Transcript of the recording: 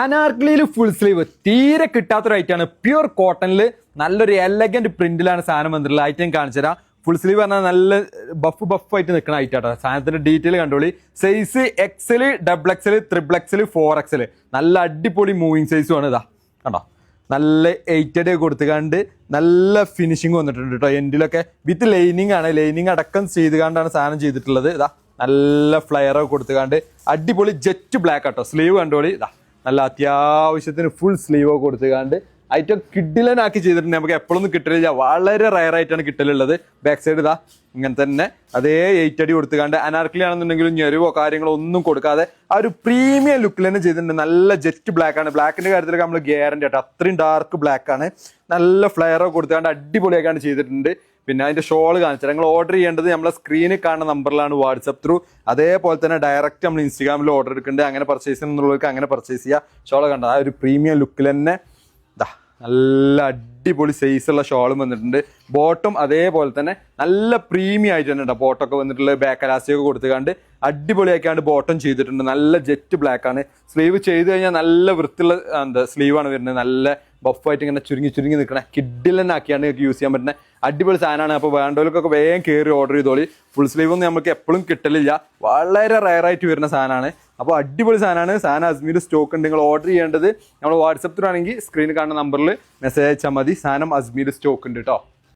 അനാർക്കലിയിൽ full sleeve തീരെ കിട്ടാത്തൊരു ഐറ്റാണ്. Pure കോട്ടണിൽ നല്ലൊരു എലഗന്റ് പ്രിന്റിലാണ് സാധനം വന്നിട്ടുള്ളത്. ഐറ്റം കാണിച്ചു തരാം. ഫുൾ സ്ലീവ് പറഞ്ഞാൽ നല്ല ബഫ് ആയിട്ട് നിൽക്കുന്ന ഐറ്റാട്ടോ. സാധനത്തിന്റെ ഡീറ്റെയിൽ കണ്ടോളി. Size XL, double XL, triple XL, 4XL. നല്ല അടിപൊളി മൂവിങ് സൈസും ആണ്. ഇതാ കണ്ടോ, നല്ല 8 കൊടുത്തുകാണ്ട് നല്ല ഫിനിഷിങ് വന്നിട്ടുണ്ട് കേട്ടോ. എൻഡിലൊക്കെ വിത്ത് ലൈനിങ് ആണ്. ലൈനിങ് അടക്കം ചെയ്തുകൊണ്ടാണ് സാധനം ചെയ്തിട്ടുള്ളത്. ഇതാ നല്ല ഫ്ലയറൊക്കെ കൊടുത്തുകാണ്ട് അടിപൊളി ജെറ്റ് ബ്ലാക്ക് ആട്ടോ. സ്ലീവ് കണ്ടോളി. ഇതാ നല്ല അത്യാവശ്യത്തിന് ഫുൾ സ്ലീവ് കൊടുത്തുകാണ്ട് ഐറ്റം കിഡിലനാക്കി ചെയ്തിട്ടുണ്ട്. നമുക്ക് എപ്പോഴൊന്നും കിട്ടലില്ല, വളരെ റയർ ആയിട്ടാണ് കിട്ടലുള്ളത്. ബാക്ക് സൈഡ് ഇതാ ഇങ്ങനെ തന്നെ അതേ 8 കൊടുത്തുകാണ്ട് അനാർക്കലി ആണെന്നുണ്ടെങ്കിലും ഞെരുവോ കാര്യങ്ങളോ ഒന്നും കൊടുക്കാതെ ആ ഒരു പ്രീമിയം ലുക്കിൽ തന്നെ ചെയ്തിട്ടുണ്ട്. നല്ല ജെറ്റ് ബ്ലാക്ക് ആണ്. ബ്ലാക്കിന്റെ കാര്യത്തിലൊക്കെ നമ്മൾ ഗ്യാരണ്ടി ആട്ടോ. അത്രയും ഡാർക്ക് ബ്ലാക്ക് ആണ്. നല്ല ഫ്ലെയറോ കൊടുത്തുകൊണ്ട് അടിപൊളിയായിട്ടാണ് ചെയ്തിട്ടുണ്ട്. പിന്നെ അതിന്റെ ഷോൾ കാണിച്ചാൽ നിങ്ങൾ ഓർഡർ ചെയ്യേണ്ടത് നമ്മളെ സ്ക്രീനിൽ കാണുന്ന നമ്പറിലാണ്, വാട്സപ്പ് ത്രൂ. അതേപോലെ തന്നെ ഡയറക്റ്റ് നമ്മൾ ഇൻസ്റ്റാഗ്രാമിൽ ഓർഡർ എടുക്കുന്നുണ്ട്. അങ്ങനെ പർച്ചേസ് ചെയ്യുന്നവർക്ക് അങ്ങനെ പർച്ചേസ് ചെയ്യുക. ഷോൾ കണ്ട ആ ഒരു പ്രീമിയം ലുക്കിൽ തന്നെ നല്ല അടിപൊളി സൈസുള്ള ഷോളും വന്നിട്ടുണ്ട്. ബോട്ടം അതേപോലെ തന്നെ നല്ല പ്രീമിയം ആയിട്ട് തന്നെ ബോട്ടൊക്കെ വന്നിട്ടുള്ളത്. ബാക്ക് എലാസ്റ്റിക് ഒക്കെ കൊടുത്തുകൊണ്ട് അടിപൊളിയാക്കിയാണ്ട് ബോട്ടം ചെയ്തിട്ടുണ്ട്. നല്ല ജെറ്റ് ബ്ലാക്ക് ആണ്. സ്ലീവ് ചെയ്ത് കഴിഞ്ഞാൽ നല്ല വൃത്തിയുള്ള സ്ലീവാണ് വരുന്നത്. നല്ല ബഫായിട്ട് ഇങ്ങനെ ചുരുങ്ങി നിൽക്കണേ കിഡിലനാക്കിയാണ് നിങ്ങൾക്ക് യൂസ് ചെയ്യാൻ പറ്റുന്നത്. അടിപൊളി സാധനമാണ്. അപ്പോൾ വേണ്ടവർക്കൊക്കെ വേഗം കയറി ഓർഡർ ചെയ്തോളി. ഫുൾ സ്ലീവ് ഒന്നും നമുക്ക് എപ്പോഴും കിട്ടലില്ല, വളരെ റയറായിട്ട് വരുന്ന സാധനമാണ്. അപ്പോൾ അടിപൊളി സാധനമാണ്. സാധനം അജ്മീർ സ്റ്റോക്ക് ഉണ്ട്. നിങ്ങൾ ഓർഡർ ചെയ്യേണ്ടത് നമ്മൾ വാട്സപ്പ് ത്രൂ ആണെങ്കിൽ സ്ക്രീനിൽ കാണുന്ന നമ്പറിൽ മെസ്സേജ് അയച്ചാൽ മതി. സാധനം അജ്മീർ സ്റ്റോക്ക് ഉണ്ട് കേട്ടോ.